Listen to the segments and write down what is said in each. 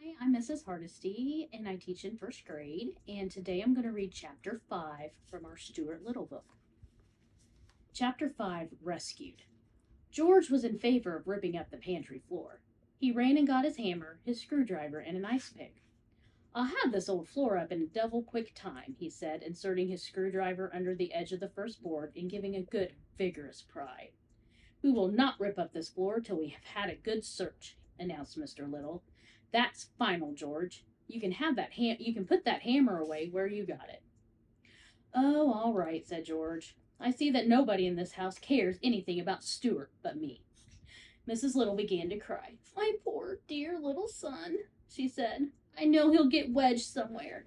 Hi, I'm Mrs. Hardesty, and I teach in first grade. And today I'm going to read Chapter 5 from our Stuart Little book. Chapter 5 Rescued. George was in favor of ripping up the pantry floor. He ran and got his hammer, his screwdriver, and an ice pick. I'll have this old floor up in a double quick time, he said, inserting his screwdriver under the edge of the first board and giving a good, vigorous pry. We will not rip up this floor till we have had a good search, announced Mr. Little. That's final, George. You can have that you can put that hammer away where you got it. Oh, all right, said George. I see that nobody in this house cares anything about Stuart but me. Mrs. Little began to cry. My poor dear little son, she said. I know he'll get wedged somewhere.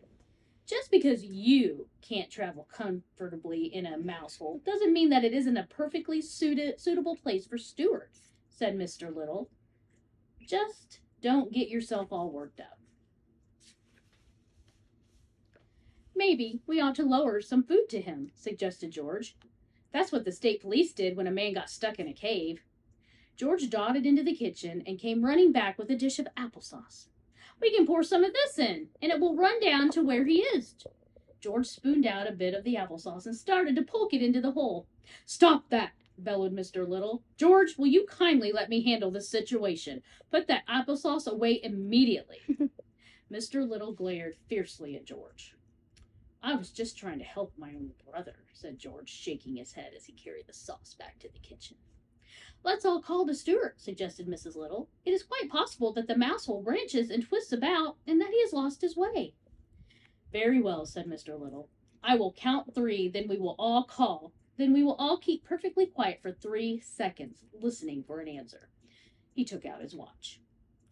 Just because you can't travel comfortably in a mouse hole doesn't mean that it isn't a perfectly suitable place for Stuart, said Mr. Little. Just don't get yourself all worked up. Maybe we ought to lower some food to him, suggested George. That's what the state police did when a man got stuck in a cave. George darted into the kitchen and came running back with a dish of applesauce. We can pour some of this in, and it will run down to where he is. George spooned out a bit of the applesauce and started to poke it into the hole. Stop that, bellowed Mr. Little. George, will you kindly let me handle this situation? Put that applesauce away immediately. Mr. Little glared fiercely at George. I was just trying to help my own brother, said George, shaking his head as he carried the sauce back to the kitchen. Let's all call to Stuart, suggested Mrs. Little. It is quite possible that the mouse hole branches and twists about, and that he has lost his way. Very well, said Mr. Little. I will count 3, then we will all call. Then we will all keep perfectly quiet for 3 seconds, listening for an answer. He took out his watch.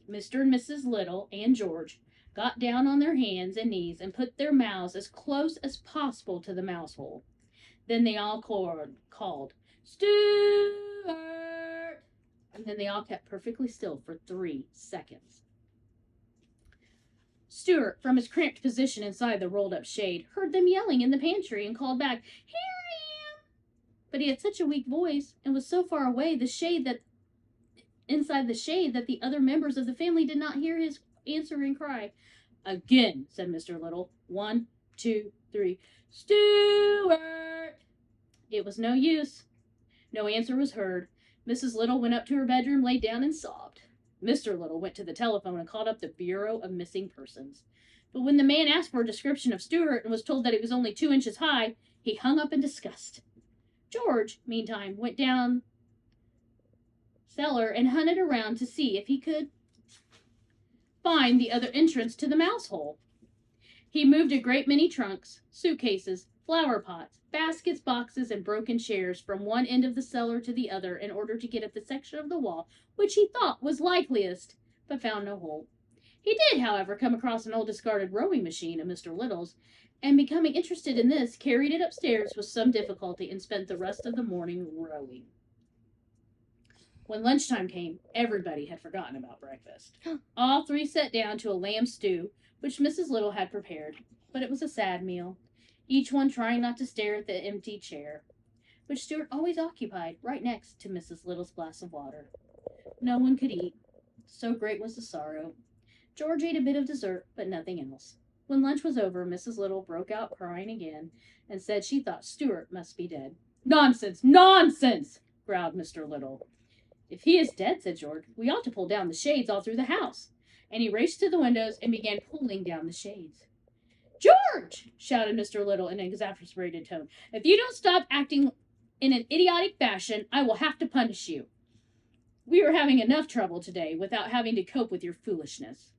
Mr. and Mrs. Little and George got down on their hands and knees and put their mouths as close as possible to the mouse hole. Then they all called, Stuart! And then they all kept perfectly still for 3 seconds. Stuart, from his cramped position inside the rolled-up shade, heard them yelling in the pantry and called back, Here I am! But he had such a weak voice and was so far away inside the shade that the other members of the family did not hear his answering cry. Again, said Mr. Little. 1, 2, 3. Stuart! It was no use. No answer was heard. Mrs. Little went up to her bedroom, lay down, and sobbed. Mr. Little went to the telephone and called up the Bureau of Missing Persons. But when the man asked for a description of Stuart and was told that he was only 2 inches high, he hung up in disgust. George, meantime, went down cellar and hunted around to see if he could find the other entrance to the mouse hole. He moved a great many trunks, suitcases, flower pots, baskets, boxes, and broken chairs from one end of the cellar to the other in order to get at the section of the wall which he thought was likeliest, but found no hole. He did, however, come across an old discarded rowing machine of Mr. Little's, and becoming interested in this, carried it upstairs with some difficulty and spent the rest of the morning rowing. When lunchtime came, everybody had forgotten about breakfast. All 3 sat down to a lamb stew, which Mrs. Little had prepared, but it was a sad meal, each one trying not to stare at the empty chair, which Stuart always occupied right next to Mrs. Little's glass of water. No one could eat, so great was the sorrow. George ate a bit of dessert, but nothing else. When lunch was over, Mrs. Little broke out crying again, and said she thought Stuart must be dead. Nonsense! Nonsense! Growled Mr. Little. If he is dead, said George, we ought to pull down the shades all through the house. And he raced to the windows and began pulling down the shades. George! Shouted Mr. Little in an exasperated tone. If you don't stop acting in an idiotic fashion, I will have to punish you. We are having enough trouble today without having to cope with your foolishness.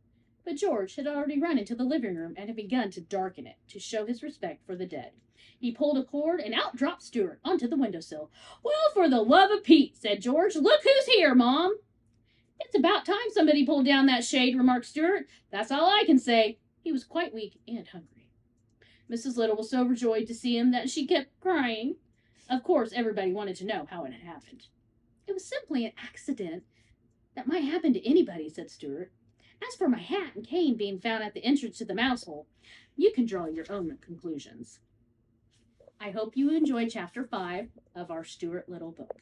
But George had already run into the living room and had begun to darken it to show his respect for the dead. He pulled a cord, and out dropped Stuart onto the windowsill. Well, for the love of Pete, said George, look who's here, Mom. It's about time somebody pulled down that shade, remarked Stuart. That's all I can say. He was quite weak and hungry. Mrs. Little was so overjoyed to see him that she kept crying. Of course, everybody wanted to know how it had happened. It was simply an accident that might happen to anybody, said Stuart. As for my hat and cane being found at the entrance to the mouse hole, you can draw your own conclusions. I hope you enjoyed Chapter 5 of our Stuart Little book.